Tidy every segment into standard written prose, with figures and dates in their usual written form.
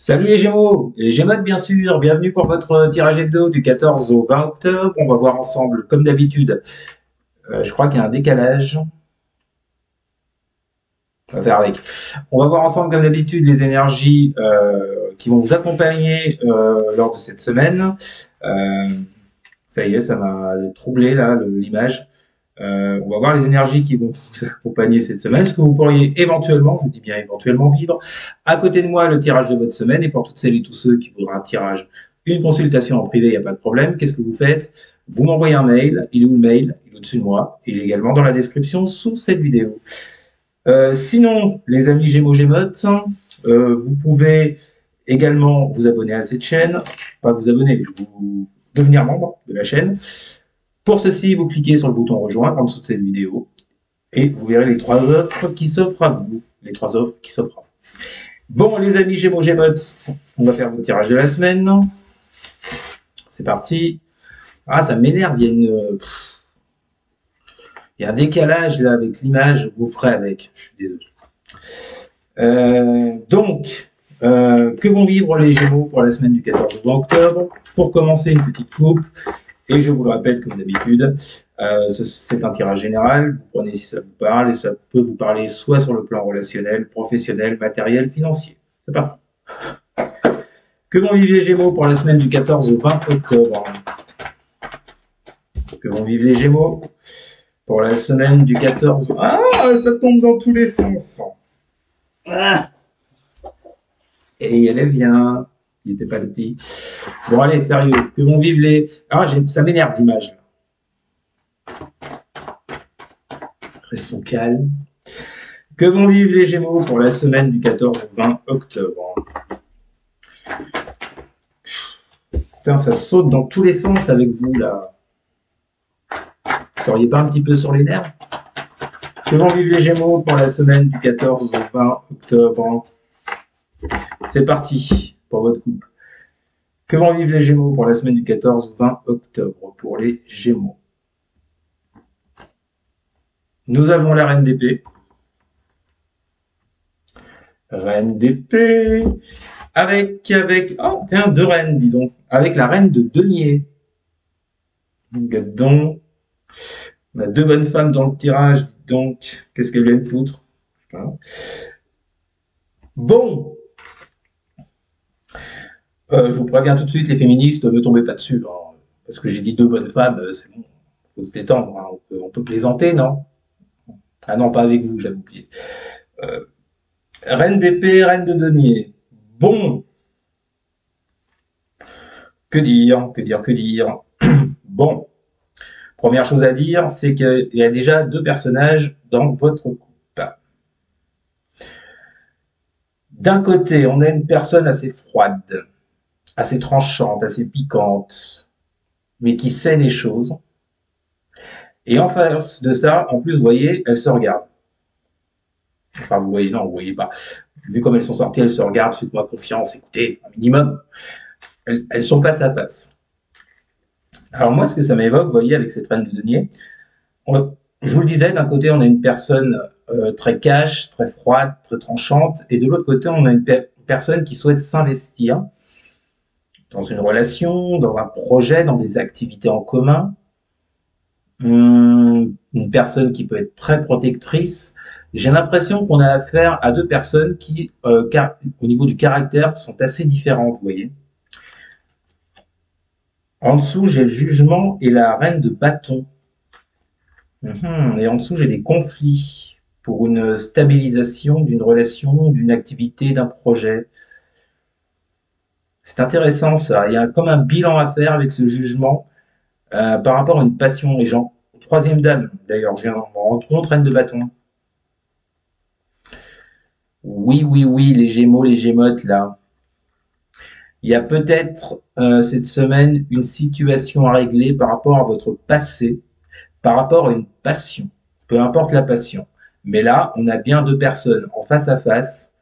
Salut les Gémeaux bien sûr, bienvenue pour votre tirage hebdo du 14 au 20 octobre. On va voir ensemble, comme d'habitude, je crois qu'il y a un décalage, on va faire avec. On va voir ensemble, comme d'habitude, les énergies qui vont vous accompagner lors de cette semaine. Euh, Ça y est, ça m'a troublé là, l'image. On va voir les énergies qui vont vous accompagner cette semaine, ce que vous pourriez éventuellement, je vous dis bien éventuellement, vivre. À côté de moi, le tirage de votre semaine, et pour toutes celles et tous ceux qui voudront un tirage, une consultation en privé, il n'y a pas de problème. Qu'est-ce que vous faites? Vous m'envoyez un mail, il est où le mail? Il est au-dessus de moi, il est également dans la description sous cette vidéo. Sinon, les amis Gémeaux-Gémotes, vous pouvez également vous abonner à cette chaîne, pas vous abonner, vous devenir membre de la chaîne. Pour ceci, vous cliquez sur le bouton rejoindre en dessous de cette vidéo et vous verrez les trois offres qui s'offrent à vous. Les trois offres qui s'offrent à vous. Bon, les amis Gémeaux Gémotes, on va faire le tirage de la semaine. C'est parti. Ah, ça m'énerve, il y a un décalage là avec l'image, vous ferez avec. Je suis désolé. Que vont vivre les Gémeaux pour la semaine du 14 octobre? Pour commencer, une petite coupe. Et je vous le répète, comme d'habitude, c'est un tirage général. Vous prenez si ça vous parle, et ça peut vous parler soit sur le plan relationnel, professionnel, matériel, financier. C'est parti. Que vont vivre les Gémeaux pour la semaine du 14 au 20 octobre? Que vont vivre les Gémeaux pour la semaine du 14... Ah, ça tombe dans tous les sens. Ah. Et elle vient. Il n'était pas le petit. Bon, allez, sérieux. Que vont vivre les... Ah, ça m'énerve l'image. Restons calmes. Que vont vivre les Gémeaux pour la semaine du 14 au 20 octobre? Putain, ça saute dans tous les sens avec vous, là. Vous seriez pas un petit peu sur les nerfs? Que vont vivre les Gémeaux pour la semaine du 14 au 20 octobre? C'est parti pour votre couple. Que vont vivre les Gémeaux pour la semaine du 14 au 20 octobre pour les Gémeaux? Nous avons la reine d'épée. Reine d'épée. Oh, tiens, deux reines, dis donc. Avec la reine de denier. Donc, on a deux bonnes femmes dans le tirage. Donc, qu'est-ce qu'elles viennent foutre? Bon. Je vous préviens tout de suite, les féministes, ne me tombez pas dessus. Hein, parce que j'ai dit deux bonnes femmes, c'est bon. Faut se détendre. Hein, on peut plaisanter, non? Ah non, pas avec vous, j'avais oublié. Reine d'épée, reine de denier. Bon. Que dire, que dire, que dire? Bon. Première chose à dire, c'est qu'il y a déjà deux personnages dans votre couple. D'un côté, on a une personne assez froide, assez tranchante, assez piquante, mais qui sait les choses. Et en face de ça, en plus, vous voyez, elles se regardent. Enfin, vous voyez, non, vous voyez pas. Vu comme elles sont sorties, elles se regardent, faites-moi confiance, écoutez, un minimum. Elles sont face à face. Alors moi, ce que ça m'évoque, vous voyez, avec cette reine de denier, je vous le disais, d'un côté, on a une personne très cash, très froide, très tranchante, et de l'autre côté, on a une personne qui souhaite s'investir dans une relation, dans un projet, dans des activités en commun. Une personne qui peut être très protectrice. J'ai l'impression qu'on a affaire à deux personnes qui, au niveau du caractère, sont assez différentes, vous voyez. En dessous, j'ai le jugement et la reine de bâton. Et en dessous, j'ai des conflits pour une stabilisation d'une relation, d'une activité, d'un projet. C'est intéressant ça. Il y a comme un bilan à faire avec ce jugement par rapport à une passion. Les gens, troisième dame, d'ailleurs, je viens de me rendre compte, reine de bâton. Oui, oui, oui, les Gémeaux, les Gémotes, là. Il y a peut-être cette semaine une situation à régler par rapport à votre passé, par rapport à une passion, peu importe la passion. Mais là, on a bien deux personnes en face à face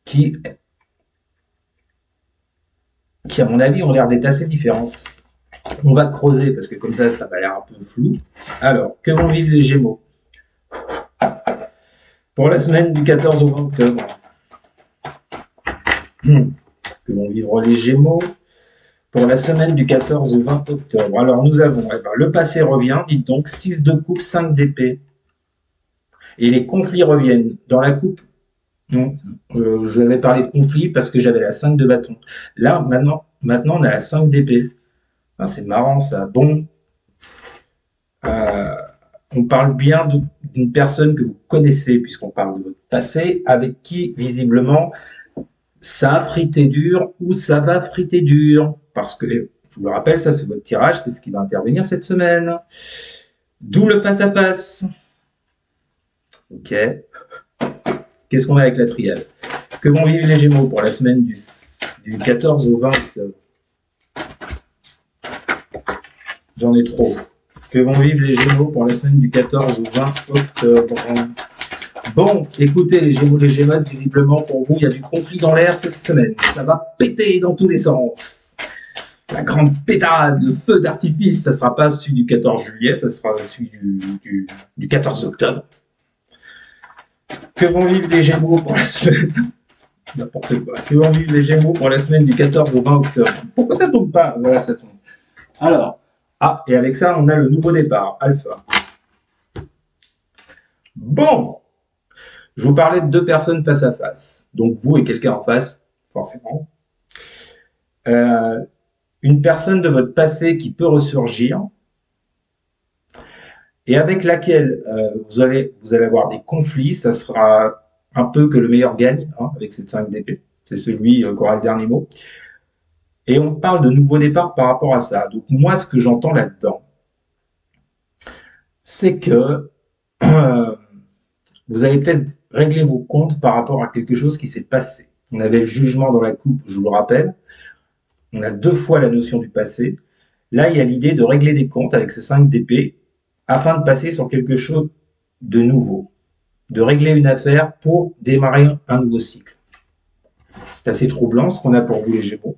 qui à mon avis, ont l'air d'être assez différentes. On va creuser parce que comme ça va l'air un peu flou. Alors, que vont vivre les Gémeaux pour la semaine du 14 au 20 octobre? que vont vivre les Gémeaux pour la semaine du 14 au 20 octobre. Alors nous avons, le passé revient, dites donc, 6 de coupe, 5 d'épée. Et les conflits reviennent. Dans la coupe, je vais parler de conflit parce que j'avais la 5 de bâton. Là, maintenant on a la 5 d'épée. C'est marrant ça. Bon, on parle bien d'une personne que vous connaissez, puisqu'on parle de votre passé, avec qui, visiblement, ça a frité dur ou ça va friter dur. Parce que, je vous le rappelle, ça c'est votre tirage, c'est ce qui va intervenir cette semaine. D'où le face-à-face. Ok. Qu'est-ce qu'on a avec la triade? Que vont vivre les Gémeaux pour la semaine du 14 au 20 octobre? J'en ai trop. Que vont vivre les Gémeaux pour la semaine du 14 au 20 octobre? Bon, écoutez les Gémeaux, les Gémeaux, visiblement pour vous, il y a du conflit dans l'air cette semaine. Ça va péter dans tous les sens. La grande pétarade, le feu d'artifice, ça ne sera pas celui du 14 juillet, ça sera celui du 14 octobre. Que vont vivre les Gémeaux pour la semaine? N'importe quoi. Que vont vivre les Gémeaux pour la semaine du 14 au 20 octobre? Pourquoi ça tombe pas? Voilà, ça tombe. Alors, et avec ça, on a le nouveau départ, Alpha. Bon, je vous parlais de 2 personnes face à face. Donc, vous et quelqu'un en face, forcément. Une personne de votre passé qui peut ressurgir et avec laquelle vous allez avoir des conflits. Ça sera un peu que le meilleur gagne, avec cette 5 d'épée. C'est celui qui aura le dernier mot. Et on parle de nouveau départ par rapport à ça. Donc moi, ce que j'entends là-dedans, c'est que vous allez peut-être régler vos comptes par rapport à quelque chose qui s'est passé. On avait le jugement dans la coupe, je vous le rappelle. On a 2 fois la notion du passé. Là, il y a l'idée de régler des comptes avec ce 5 d'épée afin de passer sur quelque chose de nouveau, de régler une affaire pour démarrer un nouveau cycle. C'est assez troublant ce qu'on a pour vous les Gémeaux.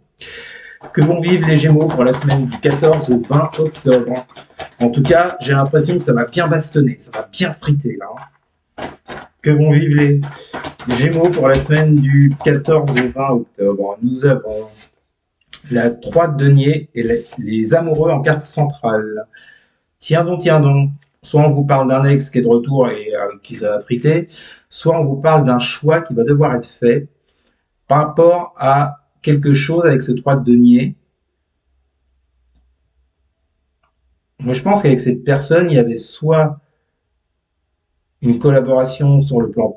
Que vont vivre les Gémeaux pour la semaine du 14 au 20 octobre? En tout cas, j'ai l'impression que ça va bien bastonner, ça va bien friter là. Que vont vivre les Gémeaux pour la semaine du 14 au 20 octobre? Nous avons la 3 de denier et les amoureux en carte centrale. Tiens donc. Soit on vous parle d'un ex qui est de retour et avec qui ça va friter, soit on vous parle d'un choix qui va devoir être fait par rapport à quelque chose avec ce 3 de denier. Moi, je pense qu'avec cette personne, il y avait soit une collaboration sur le plan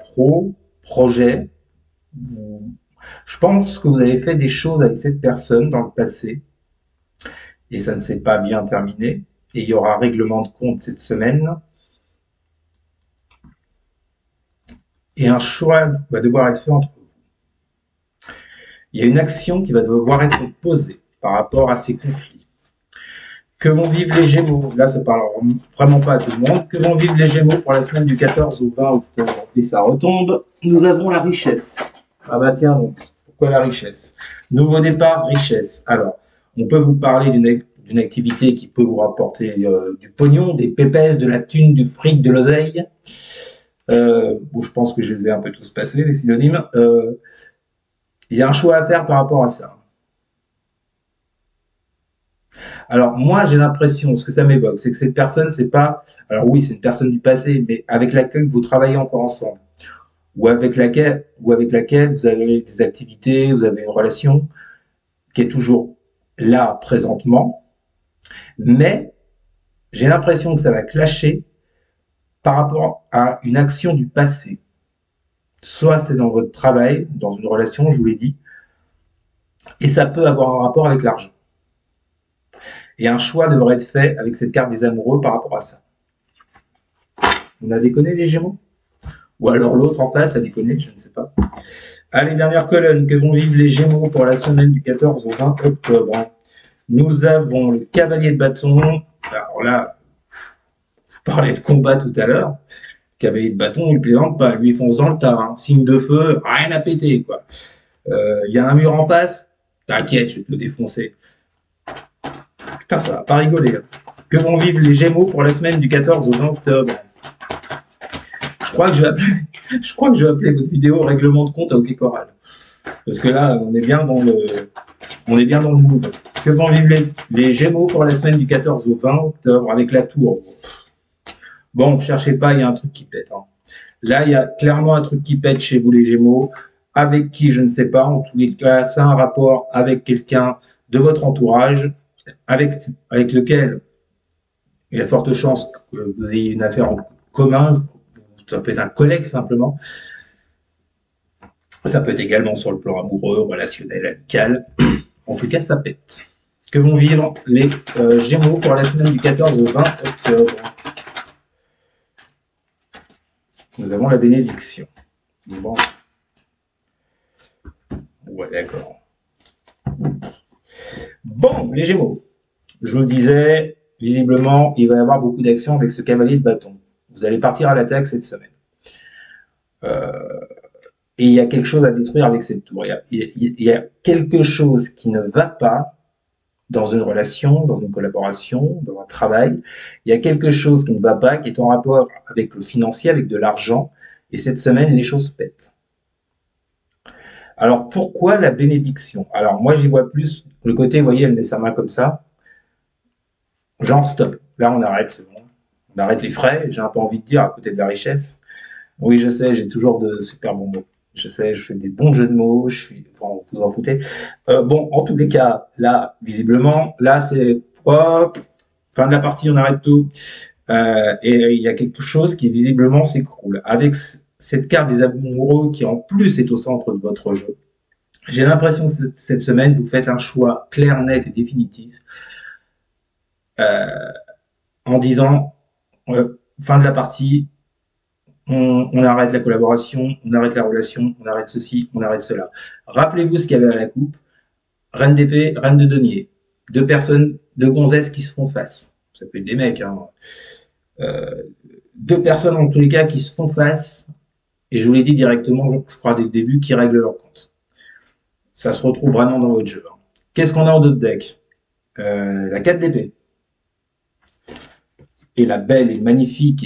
projet. Je pense que vous avez fait des choses avec cette personne dans le passé et ça ne s'est pas bien terminé. Et il y aura un règlement de compte cette semaine. Et un choix va devoir être fait entre vous. Il y a une action qui va devoir être posée par rapport à ces conflits. Que vont vivre les Gémeaux? Là, ça ne parle vraiment pas à tout le monde. Que vont vivre les Gémeaux pour la semaine du 14 au 20 octobre? Et ça retombe. Nous avons la richesse. Ah bah tiens donc. Pourquoi la richesse? Nouveau départ, richesse. Alors, on peut vous parler d'une activité qui peut vous rapporter du pognon, des pépesses, de la thune, du fric, de l'oseille. Bon, je pense que je les ai un peu tous passés, les synonymes. Il y a un choix à faire par rapport à ça. Alors, moi, j'ai l'impression, ce que ça m'évoque, c'est que cette personne, c'est pas... Alors oui, c'est une personne du passé, mais avec laquelle vous travaillez encore ensemble. Ou avec laquelle vous avez des activités, vous avez une relation qui est toujours là, présentement. Mais j'ai l'impression que ça va clasher par rapport à une action du passé. Soit c'est dans votre travail, dans une relation, je vous l'ai dit, et ça peut avoir un rapport avec l'argent. Et un choix devrait être fait avec cette carte des amoureux par rapport à ça. On a déconné les Gémeaux? Ou alors l'autre en face a déconné, je ne sais pas. Allez, dernière colonne, que vont vivre les Gémeaux pour la semaine du 14 au 20 octobre? Nous avons le cavalier de bâton. Alors là, vous parlez de combat tout à l'heure. Cavalier de bâton, il plaisante pas, lui il fonce dans le tas. Signe de feu, rien à péter, quoi. Y a un mur en face, t'inquiète, je vais te le défoncer. Putain, ça va pas rigoler. Que vont vivre les Gémeaux pour la semaine du 14 au 20 octobre? Je crois que je vais appeler votre vidéo règlement de compte à OK Choral. Parce que là, on est bien dans le move. Que vont vivre les Gémeaux pour la semaine du 14 au 20 octobre avec la tour? Bon, cherchez pas, il y a un truc qui pète. Hein. Là, il y a clairement un truc qui pète chez vous les Gémeaux. Avec qui, je ne sais pas. En tous les cas, c'est un rapport avec quelqu'un de votre entourage, avec lequel il y a de fortes chances que vous ayez une affaire en commun. Ça peut être un collègue simplement. Ça peut être également sur le plan amoureux, relationnel, amical. En tout cas, ça pète. Que vont vivre les Gémeaux pour la semaine du 14 au 20 octobre? Nous avons la bénédiction. Bon. Ouais, d'accord. Bon, les Gémeaux. Je vous le disais, visiblement, il va y avoir beaucoup d'actions avec ce cavalier de bâton. Vous allez partir à l'attaque cette semaine. Et il y a quelque chose à détruire avec cette tour. Il y a quelque chose qui ne va pas dans une relation, dans une collaboration, dans un travail. Il y a quelque chose qui ne va pas, qui est en rapport avec le financier, avec de l'argent. Et cette semaine, les choses pètent. Alors, pourquoi la bénédiction? Alors, moi, j'y vois plus le côté, vous voyez, elle met sa main comme ça. Genre, stop. Là, on arrête, c'est bon. On arrête les frais. J'ai un peu envie de dire à côté de la richesse. Oui, je sais, j'ai toujours de super bons mots. Je sais, je fais des bons jeux de mots, enfin, vous en foutez. Bon, en tous les cas, là, visiblement, là, c'est hop, fin de la partie, on arrête tout. Et il y a quelque chose qui visiblement s'écroule. Avec cette carte des amoureux qui en plus est au centre de votre jeu, j'ai l'impression que cette semaine, vous faites un choix clair, net et définitif en disant, fin de la partie, on arrête la collaboration, on arrête la relation, on arrête ceci, on arrête cela. Rappelez-vous ce qu'il y avait à la coupe. Reine d'épée, reine de denier. Deux personnes, deux gonzesses qui se font face. Ça peut être des mecs. Hein. Deux personnes en tous les cas qui se font face. Et je vous l'ai dit directement, je crois dès le début, qui règlent leur compte. Ça se retrouve vraiment dans votre jeu. Hein. Qu'est-ce qu'on a en d'autres deck? La 4 d'épée. Et la belle et magnifique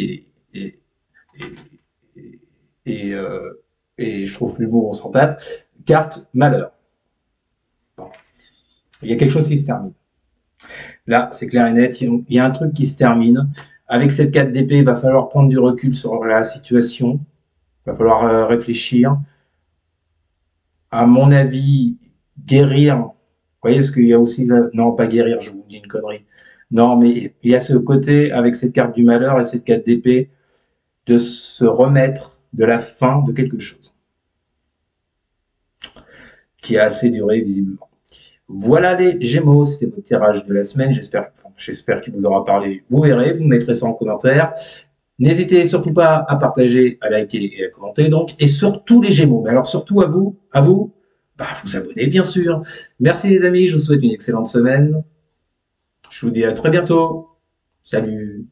et je trouve plus beau, on s'en tape. Carte malheur. Il y a quelque chose qui se termine. Là, c'est clair et net, il y a un truc qui se termine. Avec cette 4 d'épée, il va falloir prendre du recul sur la situation. Il va falloir réfléchir. À mon avis, guérir. Vous voyez, parce qu'il y a aussi... Non, pas guérir, je vous dis une connerie. Non, mais il y a ce côté, avec cette carte du malheur et cette 4 d'épée, de se remettre de la fin de quelque chose. Qui a assez duré, visiblement. Voilà les Gémeaux, c'était votre tirage de la semaine. J'espère qu'il vous aura parlé. Vous verrez, vous mettrez ça en commentaire. N'hésitez surtout pas à partager, à liker et à commenter. Donc, et surtout les Gémeaux. Mais alors surtout à vous, vous abonner bien sûr. Merci les amis, je vous souhaite une excellente semaine. Je vous dis à très bientôt. Salut.